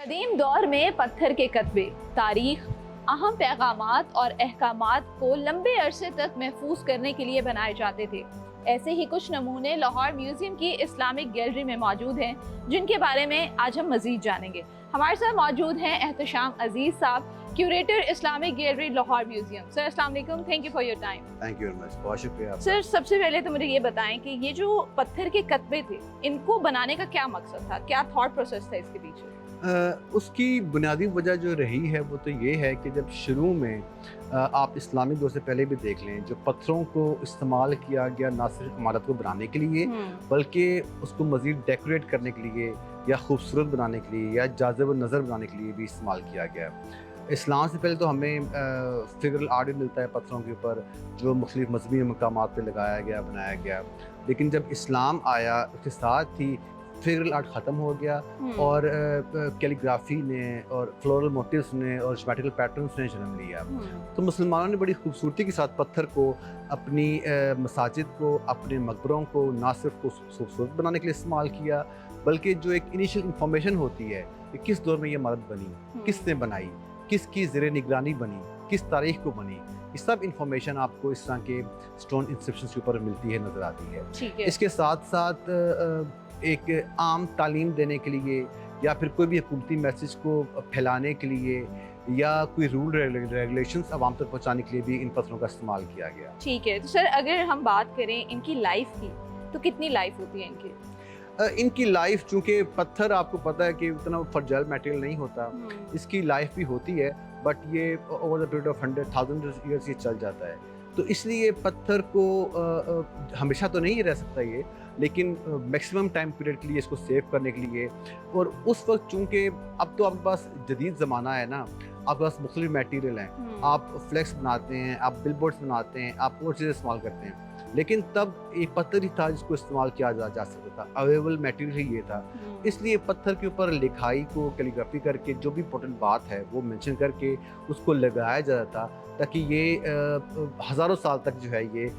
कदीम दौर में पत्थर के कतबे, तारीख, अहम पैगामात और अहकामात को लंबे अरसे तक महफूज करने के लिए बनाए जाते थे। ऐसे ही कुछ नमूने लाहौर म्यूजियम की इस्लामिक गैलरी में मौजूद हैं, जिनके बारे में आज हम मजीद जानेंगे। हमारे साथ मौजूद हैं एहतशाम अजीज साहब, curator Islamic gallery Lahore museum. Sir अस्सलाम वालेकुम, thank you for your time. Thank you very much, बहुत शुक्रिया। सर सबसे पहले तो मुझे ये बताएं कि ये जो पत्थर के कतबे थे, इनको बनाने का क्या मकसद था, क्या थॉट प्रोसेस था इसके पीछे? उसकी बुनियादी वजह जो रही है वो तो ये है कि जब शुरू में आप इस्लामिक दौर से पहले भी देख लें, जो पत्थरों को इस्तेमाल किया गया ना सिर्फ इमारत को बनाने के लिए बल्कि उसको मज़ीद डेकोरेट करने के लिए या खूबसूरत बनाने के लिए या जाज़िब नज़र बनाने के लिए भी इस्तेमाल किया गया। इस्लाम से पहले तो हमें फिगरल आर्ट भी मिलता है पत्थरों के ऊपर, जो मुख्तलिफ मजहबी मकामात पे लगाया गया, बनाया गया। लेकिन जब इस्लाम आया उसके साथ ही फिगरल आर्ट ख़त्म हो गया और कैलीग्राफी ने और फ्लोरल मोटिव्स ने और ज्योमेट्रिकल पैटर्न्स ने जन्म लिया। तो मुसलमानों ने बड़ी खूबसूरती के साथ पत्थर को अपनी मसाजिद को, अपने मकबरों को ना सिर्फ खूबसूरत बनाने के लिए इस्तेमाल किया, बल्कि जो एक इनिशियल इंफॉर्मेशन होती है कि किस दौर में ये इमारत बनी, किसने बनाई, किसकी ज़ेरे निगरानी बनी, किस तारीख को बनी, ये सब इंफॉर्मेशन आपको इस तरह के स्टोन इंस्क्रिप्शंस के ऊपर मिलती है, नज़र आती है। इसके साथ साथ एक आम तालीम देने के लिए या फिर कोई भी हुकूमती मैसेज को फैलाने के लिए या कोई रूल रेगुलेशंस आवाम तक पहुंचाने के लिए भी इन पत्थरों का इस्तेमाल किया गया। ठीक है, तो सर अगर हम बात करें इनकी लाइफ की, तो कितनी लाइफ होती है इनकी? इनकी लाइफ, चूँकि पत्थर आपको पता है कि उतना फर्जाइल मटेरियल नहीं होता, इसकी लाइफ भी होती है, बट ये over the period of 100,000 years ये चल जाता है। तो इसलिए पत्थर को हमेशा तो नहीं रह सकता ये, लेकिन मैक्सिमम टाइम पीरियड के लिए इसको सेव करने के लिए। और उस वक्त चूँकि अब तो आपके पास जदीद ज़माना है ना, आपके पास मुख्तलिफ मटेरियल हैं, आप फ्लेक्स बनाते हैं, आप बिलबोर्ड्स बनाते हैं, आप और चीज़ें इस्तेमाल करते हैं, लेकिन तब एक पत्थर ही था जिसको इस्तेमाल किया जा सकता था, अवेलेबल मटेरियल ही ये था। इसलिए पत्थर के ऊपर लिखाई को कैलीग्राफी करके जो भी इंपॉर्टेंट बात है वो मेंशन करके उसको लगाया जाता था, ताकि ये हज़ारों साल तक जो है ये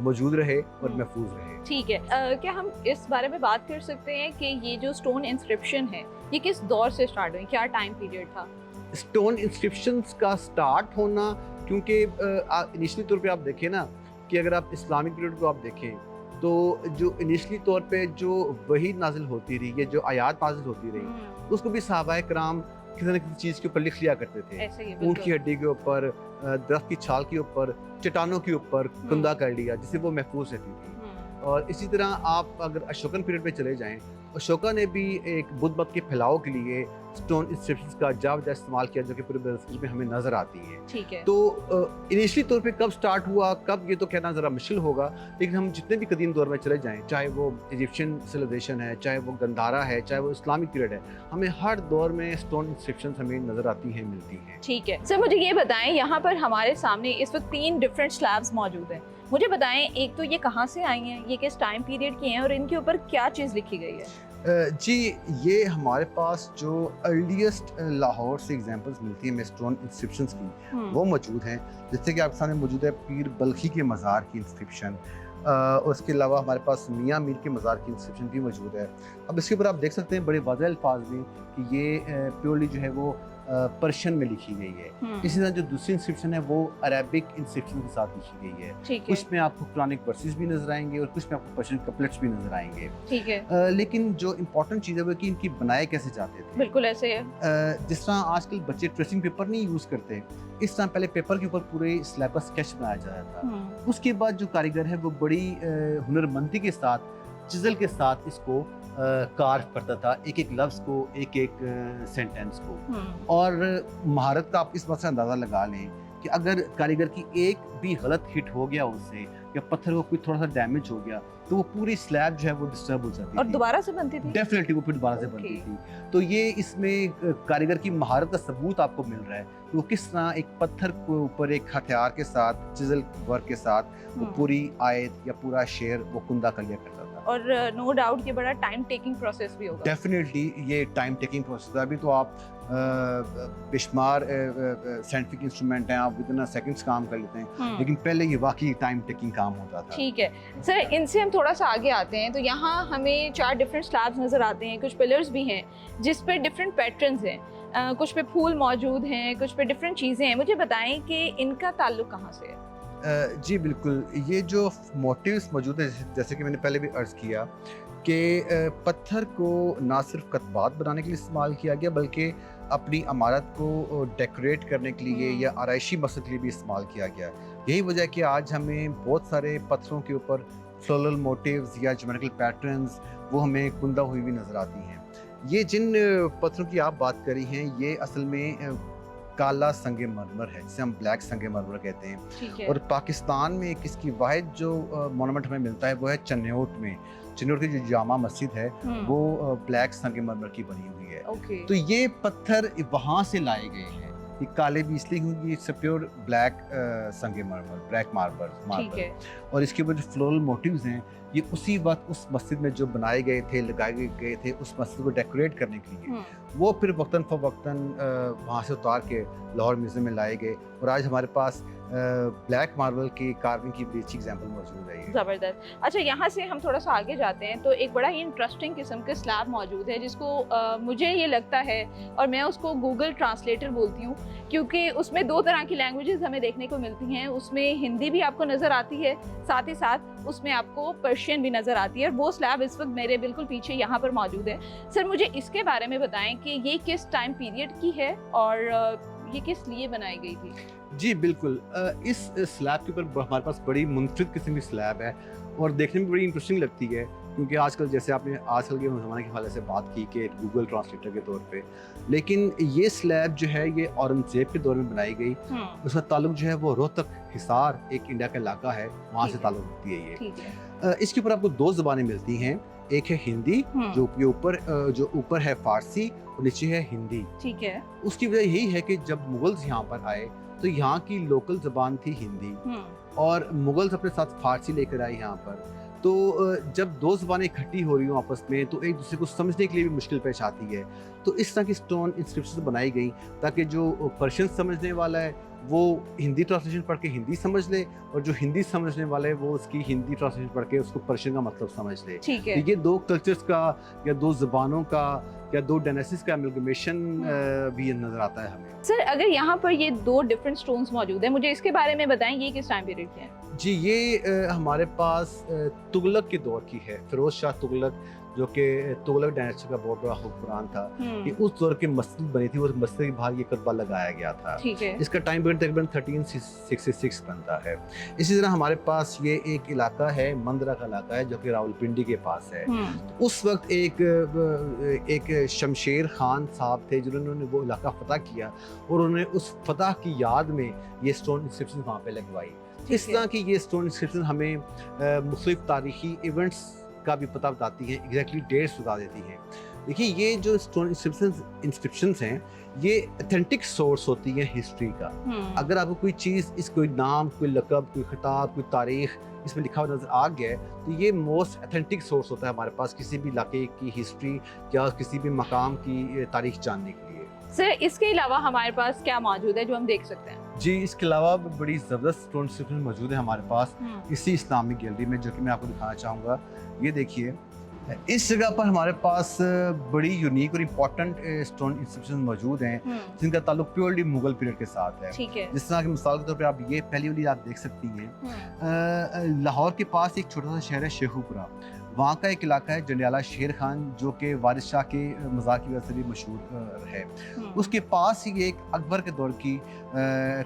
मौजूद रहे और महफूज रहे। ठीक है, क्या हम इस बारे में बात कर सकते हैं कि ये जो स्टोन इंस्क्रिप्शन है ये किस दौर से स्टार्ट हुई, क्या टाइम पीरियड था? स्टोन इंस्क्रिप्शंस का स्टार्ट होना, क्योंकि इनिशियली तौर पे आप देखें ना कि अगर आप इस्लामिक पीरियड को आप देखें तो जो इनिशियली तौर पे जो वही नाजिल होती रही है, जो आयात नाजिल होती रही, उसको भी सहाबाए कराम किसी न किसी चीज़ के ऊपर लिख लिया करते थे। ऊँट की हड्डी के ऊपर, दरख्त की छाल के ऊपर, चट्टानों के ऊपर कुंदा कर लिया, जिससे वो महफूज रहती थी। और इसी तरह आप अगर अशोकन पीरियड पे चले जाएं, अशोका ने भी एक बुद्ध मत के फैलाव के लिए स्टोन इंस्क्रिप्शंस का जावजा इस्तेमाल किया, जो कि पूरे में हमें नजर आती है। ठीक है। तो इनिशियली तौर पे कब स्टार्ट हुआ, कब, ये तो कहना ज़रा मुश्किल होगा, लेकिन हम जितने भी कदीम दौर में चले जाएं, चाहे वो इजिप्शियन सिविलाइजेशन है, चाहे वो गंधारा है, चाहे वो इस्लामिक पीरियड है, हमें हर दौर में स्टोन इंस्क्रिप्शंस हमें नजर आती हैं, मिलती हैं। ठीक है सर, मुझे ये बताएं, यहाँ पर हमारे सामने इस वक्त 3 डिफरेंट स्लैब्स मौजूद हैं। मुझे बताएं, एक तो ये कहाँ से आई हैं, ये किस टाइम पीरियड की हैं और इनके ऊपर क्या चीज़ लिखी गई है? जी, ये हमारे पास जो अर्लीस्ट लाहौर से एग्जांपल्स मिलती हैं स्टोन इंस्क्रिप्शंस की, वो मौजूद हैं। जैसे कि आपके सामने मौजूद है पीर बल्खी के मज़ार की इंस्क्रिप्शन, उसके अलावा हमारे पास मियाँ मीर के मज़ार की इंस्क्रिप्शन भी मौजूद है। अब इसके ऊपर आप देख सकते हैं बड़े वाज़ेह अल्फाज में कि ये प्योरली जो है वो पर्शियन में लिखी गई है। इसी तरह जो दूसरी इंस्क्रिप्शन है वो अरेबिक इंस्क्रिप्शन के साथ लिखी गई है। कुछ में आपको कुरानिक वर्सेस भी नजर आएंगे और कुछ में आपको पर्शियन कपलेट्स भी नजर आएंगे। ठीक है। लेकिन जो इम्पोर्टेंट चीज़ है वो कि इनकी बनाए कैसे जाते थे। बिल्कुल ऐसे है। जिस तरह आजकल बच्चे ट्रेसिंग पेपर नहीं यूज़ करते, इस तरह पहले पेपर के ऊपर पूरे स्लैब का स्केच बनाया जाता था। उसके बाद जो कारीगर है वो बड़ी हुनरमंदी के साथ, चिज़ल के साथ इसको कार्व करता था, एक एक लफ्ज़ को, एक एक सेंटेंस को। और महारत का आप इस बात से अंदाज़ा लगा लें कि अगर कारीगर की एक भी गलत हिट हो गया उससे, या पत्थर को कोई थोड़ा सा डैमेज हो गया, तो वो पूरी स्लैब जो है वो डिस्टर्ब हो जाती थी और दोबारा से बनती थी। डेफिनेटली वो फिर दोबारा से बनती थी। तो ये इसमें कारीगर की महारत का सबूत आपको मिल रहा है कि वो किस तरह एक पत्थर के ऊपर एक हथियार के साथ, चिज़ल वर्क के साथ वो पूरी आयत या पूरा शेर वो कुंदा कर लिया करता था। और नो डाउट ये बड़ा टाइम टेकिंग प्रोसेस भी होगा। डेफिनेटली ये टाइम टेकिंग प्रोसेस है। अभी तो आप बेशुमार साइंटिफिक इंस्ट्रूमेंट हैं, आप विदिन सेकंड्स काम कर लेते हैं, लेकिन पहले ये वाकई टाइम टेकिंग काम होता था। ठीक है सर, इनसे हम थोड़ा सा आगे आते हैं तो यहाँ हमें 4 डिफरेंट स्लैब्स नज़र आते हैं, कुछ पिलर्स भी हैं जिस पे डिफरेंट पैटर्न्स हैं, कुछ पे फूल मौजूद हैं, कुछ पे डिफरेंट चीज़ें हैं। मुझे बताएं कि इनका ताल्लुक कहाँ से है? जी बिल्कुल, ये जो मोटिव्स मौजूद है, जैसे कि मैंने पहले भी अर्ज़ किया कि पत्थर को ना सिर्फ कतबात बनाने के लिए इस्तेमाल किया गया, बल्कि अपनी इमारत को डेकोरेट करने के लिए या आराइशी मकसद के लिए भी इस्तेमाल किया गया। यही वजह है कि आज हमें बहुत सारे पत्थरों के ऊपर फ्लोरल मोटिव्स या ज्योमेट्रिकल पैटर्न्स वो हमें कुंदा हुई भी नज़र आती हैं। ये जिन पत्थरों की आप बात करी हैं, ये असल में काला संगे मरमर है, जिसे हम ब्लैक संगे मरमर कहते हैं। और पाकिस्तान में एक इसकी वाहिद जो मोनूमेंट हमें मिलता है वो है चन्योट में। चन्योट की जो जामा मस्जिद है वो ब्लैक संगे मरमर की बनी हुई है। तो ये पत्थर वहाँ से लाए गए हैं, ये काले भी इसलिए क्योंकि इट्स प्योर ब्लैक संगे मरमर, ब्लैक मार्बल। और इसके ऊपर जो फ्लोरल मोटिव्स हैं ये उसी वक्त उस मस्जिद में जो बनाए गए थे, लगाए गए थे उस मस्जिद को डेकोरेट करने के लिए, वो फिर वक्तन फ़वक्तन वहाँ से उतार के लाहौर म्यूज़ियम में लाए गए। और आज हमारे पास ब्लैक मार्बल की कार्विंग की बेसिक एग्जांपल मौजूद है। ज़बरदस्त। अच्छा, यहाँ से हम थोड़ा सा आगे जाते हैं तो एक बड़ा ही इंटरेस्टिंग किस्म के स्लैब मौजूद है जिसको मुझे ये लगता है, और मैं उसको गूगल ट्रांसलेटर बोलती हूँ, क्योंकि उसमें 2 तरह की लैंग्वेजेस हमें देखने को मिलती हैं। उसमें हिंदी भी आपको नज़र आती है, साथ ही साथ उसमें आपको पर्शियन भी नज़र आती है। और वो स्लैब इस वक्त मेरे बिल्कुल पीछे यहाँ पर मौजूद है। सर, मुझे इसके बारे में बताएं कि ये किस टाइम पीरियड की है और ये किस लिए बनाई गई थी? जी बिल्कुल, इस स्लैब के ऊपर हमारे पास बड़ी मुनफरिद किस्म की स्लैब है और देखने में बड़ी इंटरेस्टिंग लगती है, क्योंकि आजकल जैसे आपने आजकल के ज़माने के हवाले से बात की कि गूगल ट्रांसलेटर के तौर पे, लेकिन ये स्लैब जो है ये औरंगज़ेब के दौर में बनाई गई। उसका ताल्लुक जो है वो रोहतक हिसार, एक इंडिया का इलाका है, वहाँ से ताल्लुक रखती है ये। इसके ऊपर आपको 2 ज़बानें मिलती हैं, एक है हिंदी जो ऊपर है फारसी और नीचे है हिंदी। ठीक है। उसकी वजह यही है कि जब मुगल्स यहाँ पर आए तो यहाँ की लोकल ज़बान थी हिंदी, और मुगल्स अपने साथ फारसी लेकर आए यहाँ पर। तो जब 2 ज़बानें इकट्ठी हो रही हो आपस में तो एक दूसरे को समझने के लिए भी मुश्किल पेश आती है। तो इस तरह की स्टोन इंस्क्रिप्शन बनाई गई ताकि जो पर्शियन समझने वाला है वो हिंदी ट्रांसलेशन पढ़ के हिंदी समझ ले, और जो हिंदी समझने वाला है वो उसकी हिंदी ट्रांसलेशन पढ़ के उसको पर्शियन का मतलब समझ ले। ठीक है। ये 2 कल्चर्स का या 2 ज़बानों का या 2 डायनेसिस का एमलगमेशन भी नज़र आता है हमें। सर, अगर यहाँ पर ये 2 डिफरेंट स्टोन्स मौजूद हैं, मुझे इसके बारे में बताएं, ये किस टाइम पीरियड के हैं? जी, ये हमारे पास तुगलक के दौर की है। फिरोज शाह तुगलक जो कि तुगलक डायनेस्टी का बहुत बड़ा हुक्मरान था, ये उस दौर की मस्जिद बनी थी, उस मस्जिद के बाहर ये कतबा लगाया गया था। ठीक है। इसका टाइम पीरियड तकरीबन 1366 बनता है। इसी तरह हमारे पास ये एक इलाका है, मंदरा का इलाका है, जो कि रावलपिंडी के पास है। तो उस वक्त एक शमशेर खान साहब थे जिन्होंने वो इलाका फतह किया, और उन्होंने उस फतह की याद में ये स्टोन इंस्क्रिप्शन वहाँ पे लगवाई। इस तरह की ये स्टोन इंस्क्रिप्शन हमें मुख्तलिफ तारीखी इवेंट्स का भी पता बताती है, एग्जैक्टली डेट्स बता देती हैं। देखिए, ये जो स्टोन इंस्क्रिप्शंस हैं ये ऑथेंटिक सोर्स होती है हिस्ट्री का। अगर आपको कोई चीज़, कोई नाम, कोई लक़ब, कोई खिताब, कोई तारीख इसमें लिखा हुआ नज़र आ गया तो ये मोस्ट ऑथेंटिक सोर्स होता है हमारे पास किसी भी इलाके की हिस्ट्री या किसी भी मकाम की तारीख जानने के लिए। सर, इसके अलावा हमारे पास क्या मौजूद है जो हम देख सकते हैं? जी, इसके अलावा बड़ी ज़बरदस्त स्टोन इंस्क्रिप्शन मौजूद है हमारे पास इसी इस्लामिक गैलरी में, जो कि मैं आपको दिखाना चाहूँगा। ये देखिए, इस जगह पर हमारे पास बड़ी यूनिक और इम्पॉर्टेंट स्टोन इंस्क्रिप्शन मौजूद हैं जिनका ताल्लुक प्योरली मुगल पीरियड के साथ है। ठीक है। जिस तरह की मिसाल के तौर पे आप ये पहली वाली आप देख सकती हैं। लाहौर के पास एक छोटा सा शहर है शेखुपुरा, वहाँ का एक इलाका है जंडियाला शेर खान, जो कि वारिस शाह के मज़ार की वजह से भी मशहूर है। उसके पास ही एक अकबर के दौर की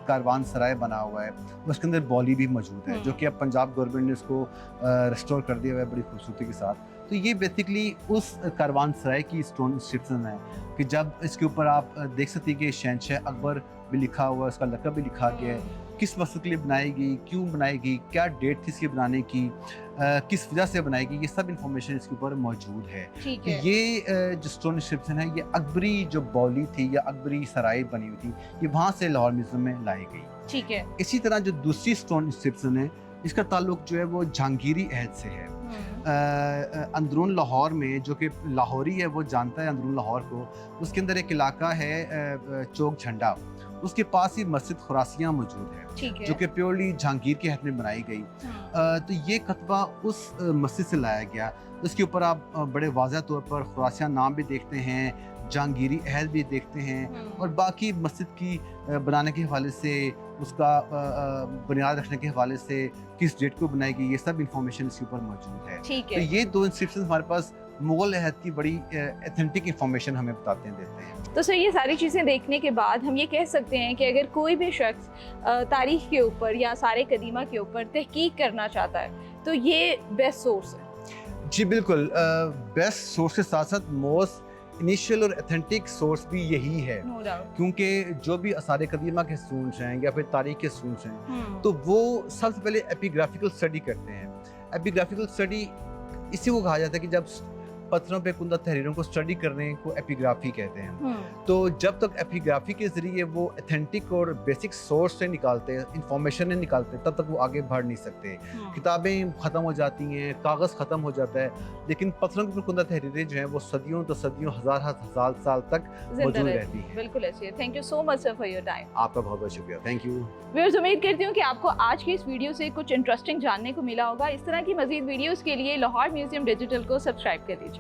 कारवान सराय बना हुआ है, उसके अंदर बौली भी मौजूद है, जो कि अब पंजाब गवर्नमेंट ने उसको रिस्टोर कर दिया हुआ है बड़ी खूबसूरती के साथ। तो ये बेसिकली उस कारवान सराय की स्टोन इंस्क्रिप्शन है कि जब इसके ऊपर आप देख सकती हैं कि शहंशाह अकबर भी लिखा हुआ है, उसका लक़ब भी लिखा गया है, किस मकसद के लिए बनाई गई, क्यों बनाई गई, क्या डेट थी इसके बनाने की, किस वजह से बनाई गई, ये सब इंफॉर्मेशन इसके ऊपर मौजूद है। ठीक है। ये जो स्टोन इंस्क्रिप्शन है ये अकबरी जो बौली थी या अकबरी सराय बनी हुई थी, ये वहाँ से लाहौर म्यूजियम में लाई गई। ठीक है। इसी तरह जो दूसरी स्टोन इंस्क्रिप्शन है इसका ताल्लुक जो है वो जहांगीरी अहद से है। अंदरून लाहौर में, जो कि लाहौरी है वो जानता है अंदरून लाहौर को, उसके अंदर एक इलाका है चौक झंडा, उसके पास ही मस्जिद खुरासियाँ मौजूद है, जो कि प्योरली जहांगीर के हक में बनाई गई। तो ये कतबा उस मस्जिद से लाया गया। उसके ऊपर आप बड़े वाज़ह तौर पर खुरासियाँ नाम भी देखते हैं, जहांगीरी अहद भी देखते हैं, और बाकी मस्जिद की बनाने के हवाले से, उसका बुनियाद रखने के हवाले से, किस डेट को बनाई गई, ये सब इंफॉर्मेशन इसके ऊपर मौजूद है। तो ये 2 इंस्क्रिप्शन हमारे पास मुगल अहद की बड़ी ऑथेंटिक इंफॉर्मेशन हमें बताते हैं, देते हैं। तो सर, ये सारी चीज़ें देखने के बाद हम ये कह सकते हैं कि अगर कोई भी शख्स तारीख के ऊपर या सारे कदीमा के ऊपर तहकीक करना चाहता है तो ये बेस्ट सोर्स है। जी बिल्कुल, बेस्ट सोर्स के साथ साथ मोस्ट इनिशियल और ऑथेंटिक सोर्स भी यही है, क्योंकि जो भी आसार कदीमा के स्टूडेंट्स हैं या फिर तारीख के स्टूडेंट्स हैं, तो वो सबसे पहले एपिग्राफिकल स्टडी करते हैं। एपिग्राफिकल स्टडी इसी को कहा जाता है कि जब पत्थरों पे कुंदा तहरीरों को स्टडी करने को एपिग्राफी कहते हैं। तो जब तक एपिग्राफी के ज़रिए वो ऑथेंटिक और बेसिक सोर्स से निकालते हैं, इंफॉर्मेशन नहीं निकालते, तब तक वो आगे बढ़ नहीं सकते। किताबें ख़त्म हो जाती हैं, कागज़ ख़त्म हो जाता है, लेकिन पत्थरों के कुंदा तहरीरें जो हैं वो सदियों तो सदियों, हजार साल तक मौजूद रहती हैं। बिल्कुल ऐसे। Thank you so much sir for your time. आपका बहुत बहुत शुक्रिया। Thank you. व्यूअर्स, उम्मीद करती हूँ कि आपको आज की इस वीडियो से कुछ इंटरेस्टिंग जानने को मिला होगा। इस तरह की मज़ीद वीडियोज़ के लिए लाहौर म्यूज़ियम डिजिटल को सब्सक्राइब कर दीजिए।